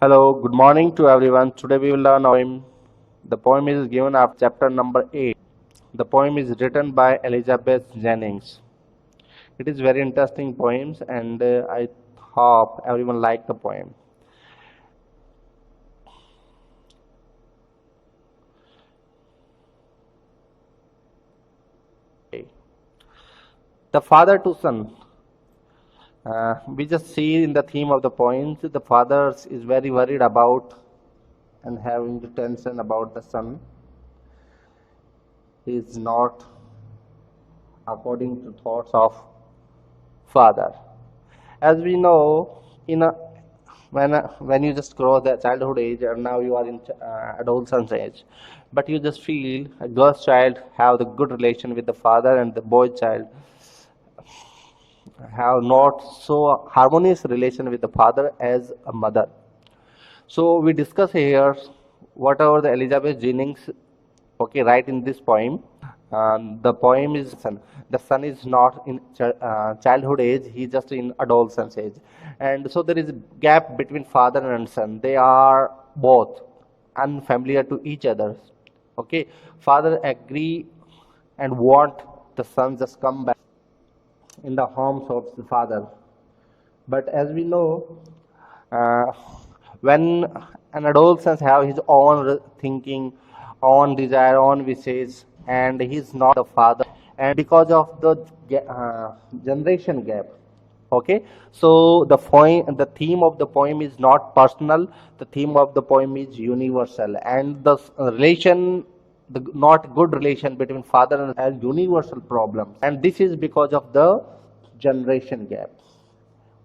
Hello, good morning to everyone. Today we will learn a poem. The poem is given after chapter number 8. The poem is written by Elizabeth Jennings. It is very interesting poems and I hope everyone like the poem. Okay. The father to son. We just see in the theme of the poems, the father is very worried about and having the tension about the son. He is not according to thoughts of father. As we know, in a when you just cross the childhood age and now you are in adolescence age, but you just feel a girl's child have the good relation with the father and the boy child have not so harmonious relation with the father as a mother. So we discuss here whatever the Elizabeth Jennings okay write in this poem. The poem is son. The son is not in childhood age; he's just in adolescence age, and so there is a gap between father and son. They are both unfamiliar to each other. Okay, father agree and want the son just come back in the homes of the father. But as we know, uh, when an adolescent have his own thinking, own desire, own wishes, and he's not the father, and because of the generation gap. Okay, so the theme of the poem is not personal. The theme of the poem is universal, and the relation, the not good relation between father and has universal problems, and this is because of the generation gap.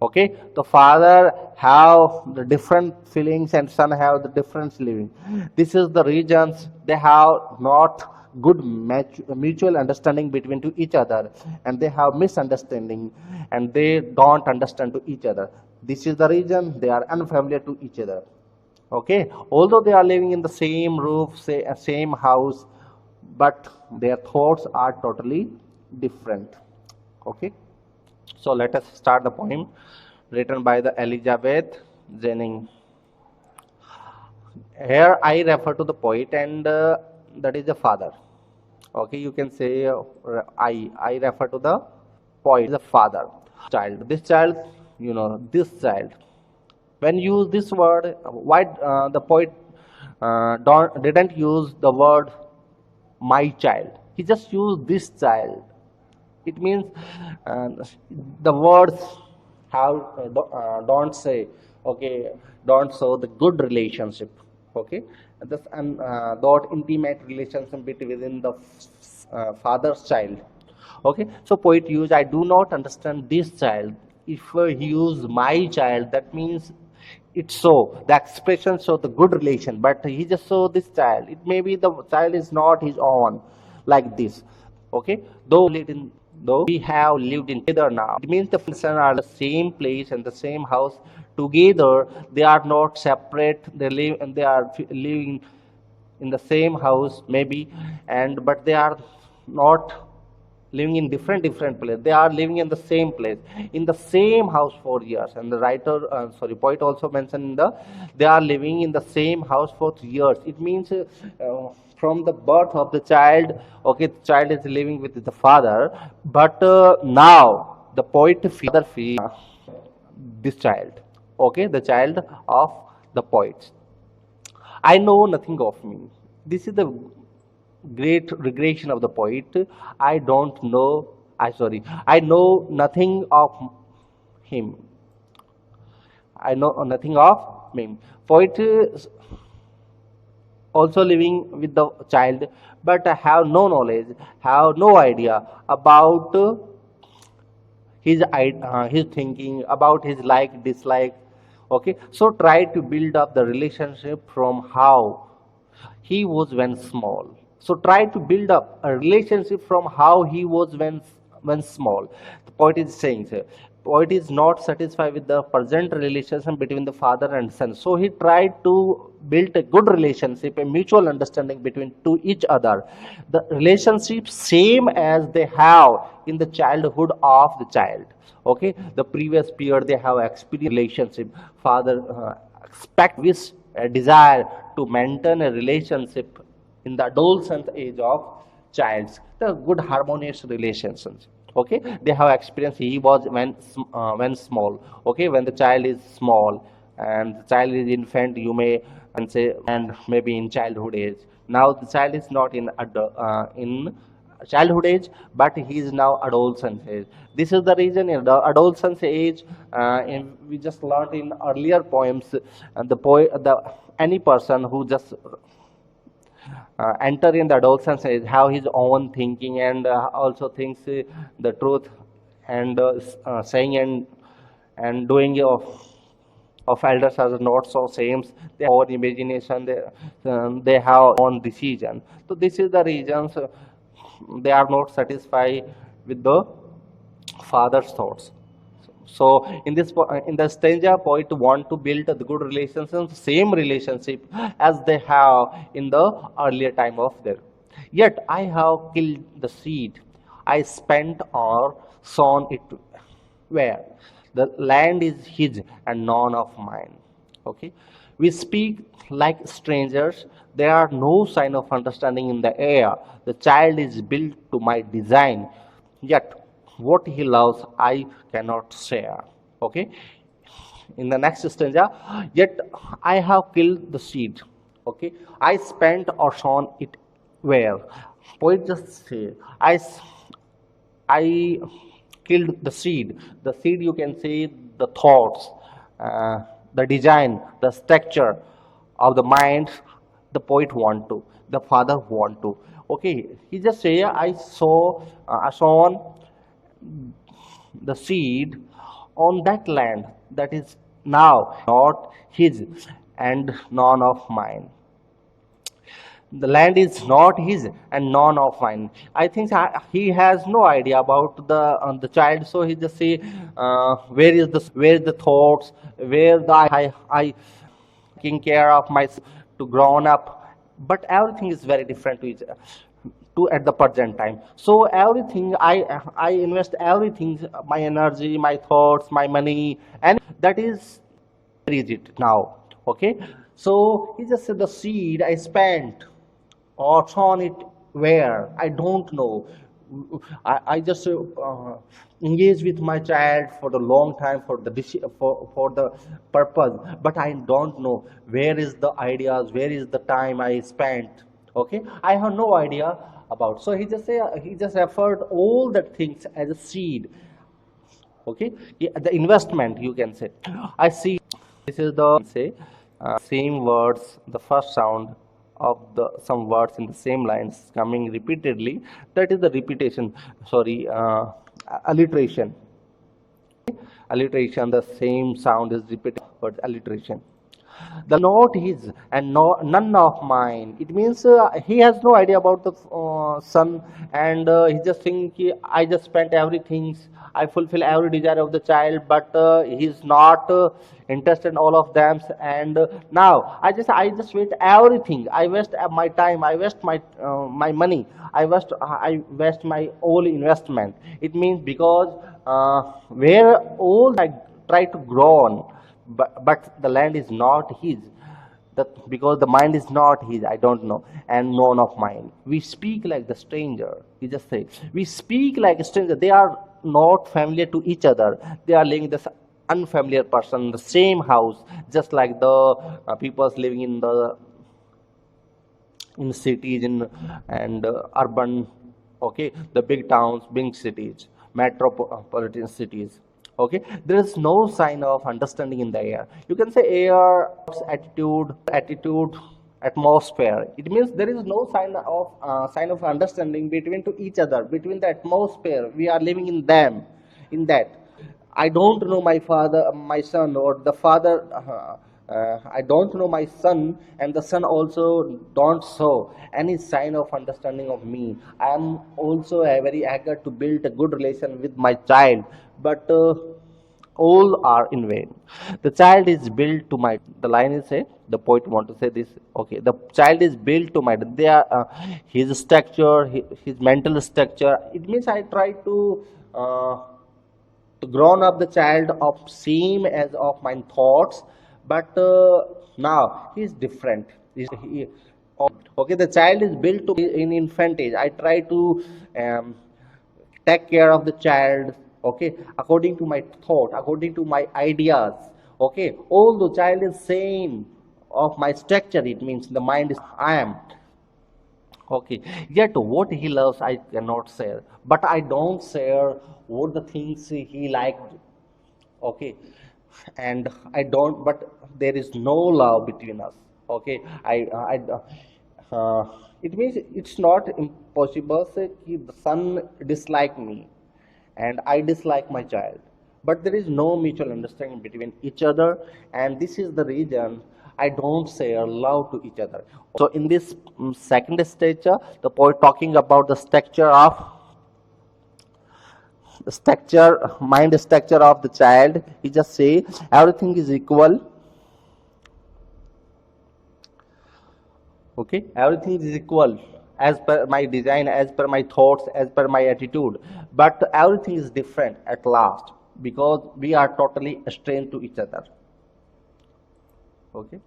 Okay, the father have the different feelings and son have the different living. This is the reasons they have not good mutual understanding between to each other, and they have misunderstanding and they don't understand to each other. This is the reason they are unfamiliar to each other. Okay, although they are living in the same roof, say same house, but their thoughts are totally different. Okay, so let us start the poem written by the Elizabeth Jennings. Here I refer to the poet and that is the father. Okay, you can say I refer to the poet, the father. Child, this child, this child. When you use this word, why the poet don't didn't use the word my child? He just used this child. It means uh, the words have don't say okay, don't show the good relationship. Okay, this and not intimate relationship between the father's child. Okay, so poet use I do not understand this child. If he use my child, that means it's so the expression show the good relation, but he just saw this child. It may be the child is not his own, like this. Okay, though we have lived in together now, it means the son are the same place and the same house together. They are not separate. They live and they are living in the same house maybe, and but they are not living in different place. They are living in the same place, in the same house for years. And the writer, poet also mentioned in the they are living in the same house for years. It means from the birth of the child, okay, the child is living with the father, but now the poet father feels this child, okay, the child of the poet. I know nothing of me. This is the great regression of the poet. I don't know, I know nothing of him. I know nothing of him. Poet is also living with the child, but have no knowledge, have no idea about his thinking, about his like dislike. Okay, so try to build up the relationship from how he was when small. So try to build up a relationship from how he was when small. The poet is saying, sir, poet is not satisfied with the present relationship between the father and son. So he tried to build a good relationship, a mutual understanding between to each other. The relationship same as they have in the childhood of the child. Okay, the previous period they have experienced relationship, father expect, wish, a desire to maintain a relationship in the adolescent age of childs, the good harmonious relations. Okay, they have experience. He was when small. Okay, when the child is small and the child is infant, you may and say, and maybe in childhood age. Now the child is not in childhood age, but he is now adolescent age. This is the reason in the adolescent age, we just learned in earlier poems, the any person who just enter in the adolescence age have his own thinking and also thinks the truth and saying and doing of elders are not so same. They have own imagination. They have own decision. So this is the reasons they are not satisfied with the father's thoughts. So in the stanza, poet want to build the good relationship, same relationship as they have in the earlier time of their. Yet I have killed the seed, I spent or sown it where the land is his and none of mine. Okay, we speak like strangers. There are no sign of understanding in the air. The child is built to my design, yet what he loves I cannot share. Okay, in the next stanza, yet I have killed the seed. Okay, I spent or sown it where. Poet just say I killed the seed. The seed, you can say, the thoughts, the design, the structure of the mind. The poet want to, the father want to. Okay, he just say I sown the seed on that land that is now not his and none of mine. The land is not his and none of mine. I think he has no idea about the child, so he just say, where is the thoughts, where the I taking care of my to grown up, but everything is very different to each to at the present time. So everything I invest everything, my energy, my thoughts, my money, and that is it now. Okay, so he just said the seed I spent or sown it where I don't know. I just engage with my child for the long time for the purpose, but I don't know where is the ideas, where is the time I spent. Okay, I have no idea about. So he just referred all the things as a seed. Okay, yeah, the investment, you can say. I see. This is the say same words, the first sound of the some words in the same lines coming repeatedly. That is the repetition. Sorry, alliteration. Alliteration. The same sound is repeated, but alliteration. The not his and none of mine. It means he has no idea about the son, and he just think I just spent everything. I fulfill every desire of the child, but he's not interested in all of them. And now I just waste everything. I waste my time. I waste my money. I waste my whole investment. It means because where all I try to grow on, but the land is not his, that because the mind is not his, I don't know, and none of mine. We speak like the stranger. He just say we speak like a stranger. They are not familiar to each other. They are living this unfamiliar person in the same house, just like the people living in cities and urban. Okay, the big towns, big cities, metropolitan cities. Okay, there is no sign of understanding in the air. You can say air, attitude, atmosphere. It means there is no sign of understanding between to each other, between the atmosphere we are living in them, in that. I don't know my father, my son, or the father. I don't know my son, and the son also don't show any sign of understanding of me. I am also very eager to build a good relation with my child, but all are in vain. The child is built to my. The line is say the poet want to say this. Okay, the child is built to my. They are his structure, his mental structure. It means I try to grown up the child of same as of my thoughts, but now he's different. Okay, the child is built to be in infant age. I try to um, take care of the child, okay, according to my thought, according to my ideas, okay. All the child is same of my structure, it means the mind is I am, okay. Yet what he loves I cannot share, but I don't share what the things he liked, okay. And I don't, but there is no love between us, okay. uh, it means it's not impossible say कि the son dislike me and I dislike my child, but there is no mutual understanding between each other, and this is the reason I don't share love to each other. So in this second stage, the poet talking about the mind structure of the child. He just say everything is equal, okay, everything is equal as per my design, as per my thoughts, as per my attitude, but everything is different at last because we are totally strange to each other, okay.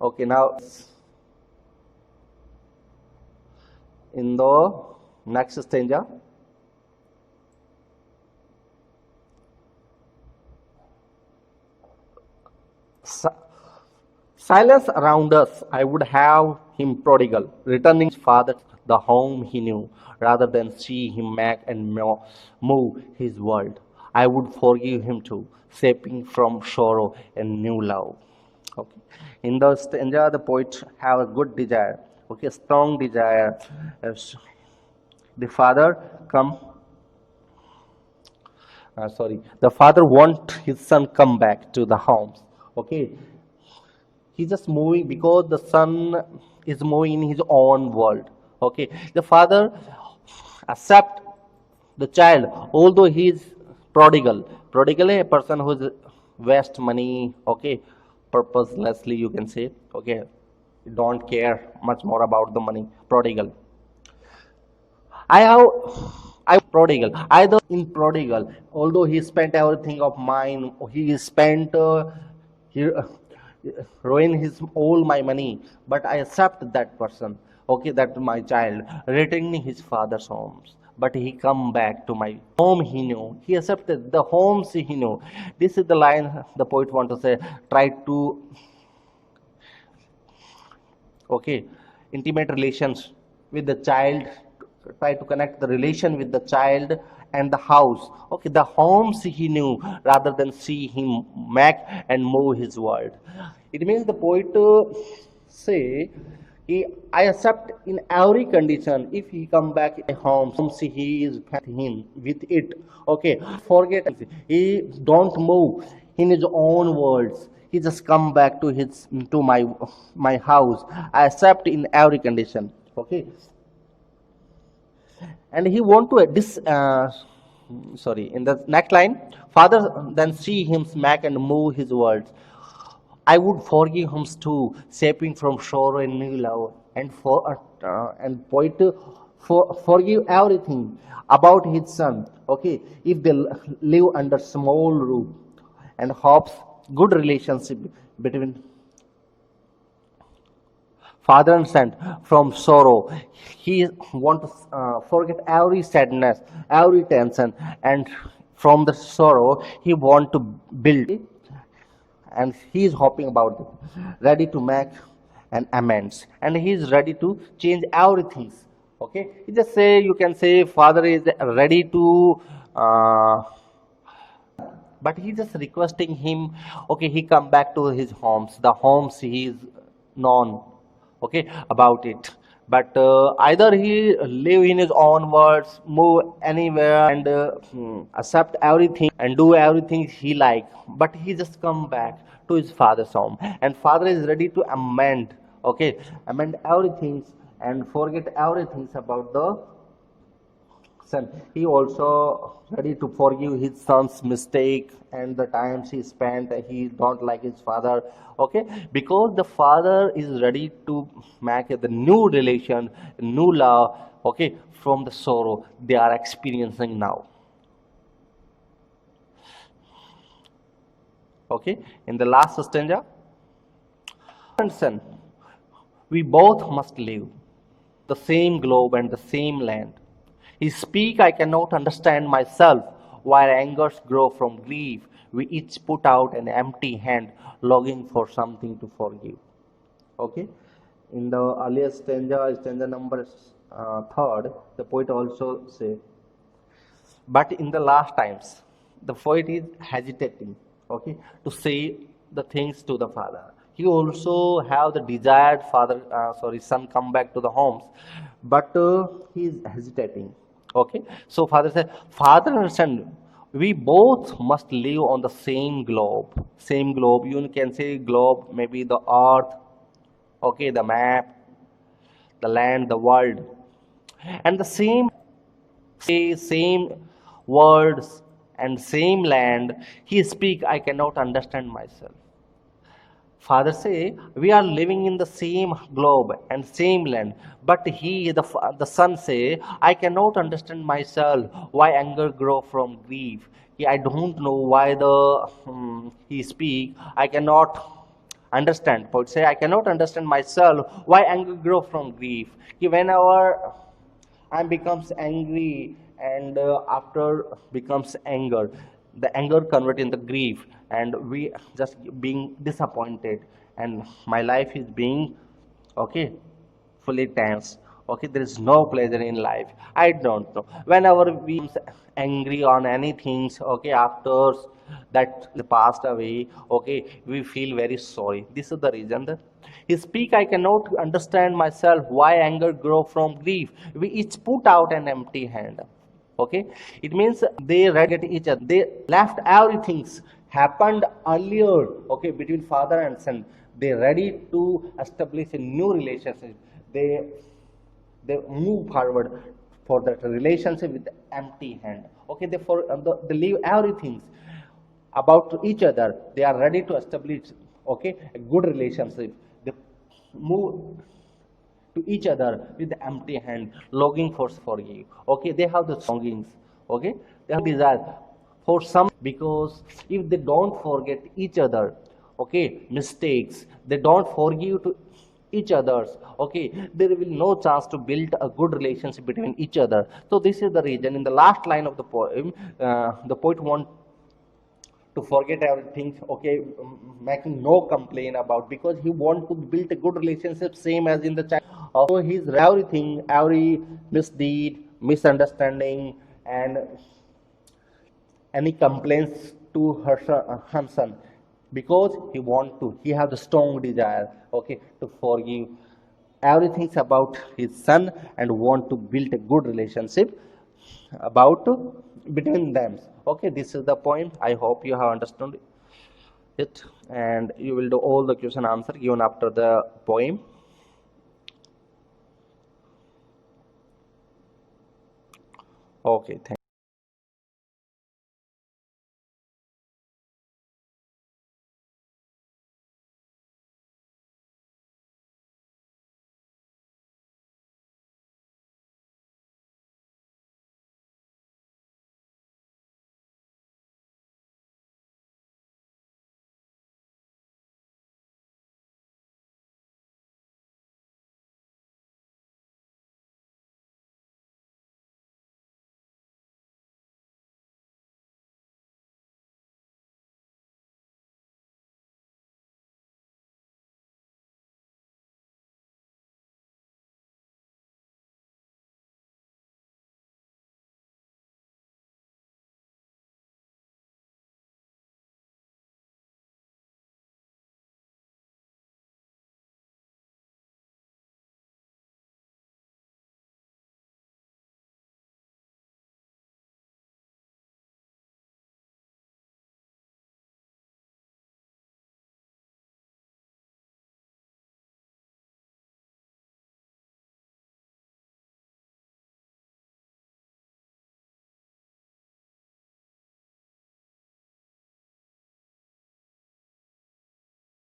Okay, now in the next stanza, silence around us, I would have him prodigal, returning his father the home he knew, rather than see him make and move his world. I would forgive him too, shaping from sorrow and new love. Okay. In the stanza, the poet have a good desire, okay, strong desire. As the father come, the father want his son come back to the homes, okay. He's just moving because the son is moving in his own world, okay. The father accept the child although he is prodigal is a person who is waste money, okay, purposelessly you can say, okay, don't care much more about the money, prodigal. I have I prodigal. Either in prodigal, although he spent everything of mine, he spent he ruin his all my money, but I accept that person. Okay, that my child returning his father's homes, but he come back to my home he knew. He accepted the homes he knew. This is the line the poet want to say. Try to okay intimate relations with the child, try to connect the relation with the child and the house, okay, the homes he knew, rather than see him make and move his world. It means the poet say he, I accept in every condition if he come back home he is him with it, okay, forget he don't move in his own words, he just come back to his to my house. I accept in every condition, okay. And he want to sorry, in the next line, father then see him smack and move his words. I would forgive him too, shaping from sorrow and new love, and and poet forgive everything about his son, okay, if they live under small roof, and hopes good relationship between father and son from sorrow. He want to forget every sadness, every tension, and from the sorrow he want to build, and he is hoping about it, ready to make an amends, and he is ready to change everything, okay. You just say, you can say father is ready to uh, but he just requesting him, okay, he come back to his homes, the homes he is known, okay, about it, but either he live in his own words, move anywhere, and accept everything and do everything he like, but he just come back to his father's home, and father is ready to amend, okay, amend everything and forget everything about the son. He also ready to forgive his son's mistake and the times he spent. He don't like his father. Okay, because the father is ready to make the new relation, new love. Okay, from the sorrow they are experiencing now. Okay, in the last stanza, and son, we both must live the same globe and the same land. He speak, I cannot understand myself, while angers grow from grief. We each put out an empty hand, longing for something to forgive. Okay, in the earlier stanza, stanza number third, the poet also say, but in the last times, the poet is hesitating, okay, to say the things to the father. He also have the desired son come back to the homes, but he is hesitating. Okay, so father said, father and son, we both must live on the same globe. Same globe. You can say globe, maybe the earth, okay, the map, the land, the world, and the same words and same land he speak, I cannot understand myself. Father say, we are living in the same globe and same land, but the son say, I cannot understand myself. Why anger grow from grief? I don't know why he speak. I cannot understand. Poet say, I cannot understand myself. Why anger grow from grief? Whenever I becomes angry, and after becomes anger, the anger convert into grief, and we just being disappointed, and my life is being, okay, fully tense. Okay, there is no pleasure in life. I don't know, whenever we angry on anything, okay, after that passed away, okay, we feel very sorry. This is the reason that he speak, I cannot understand myself, why anger grow from grief. We each put out an empty hand. Okay, it means they read at each other, they left everything happened earlier, okay, between father and son. They ready to establish a new relationship. They move forward for that relationship with empty hand. Okay, they leave everything about each other. They are ready to establish, okay, a good relationship. They move to each other with the empty hand, longing for you. Okay, they have the longings. Okay, they have desire for some, because if they don't forget each other, okay, mistakes, they don't forgive to each others, okay, there will no chance to build a good relationship between each other. So this is the reason in the last line of the poem, the poet want to forget everything, okay, making no complaint about, because he want to build a good relationship same as in the child. So he's everything, every misdeed, misunderstanding, and any complaints to her son, because he have the strong desire, okay, to forgive everything about his son, and want to build a good relationship about between them. Okay, this is the point. I hope you have understood it, and you will do all the question answer given after the poem. Okay, thank you.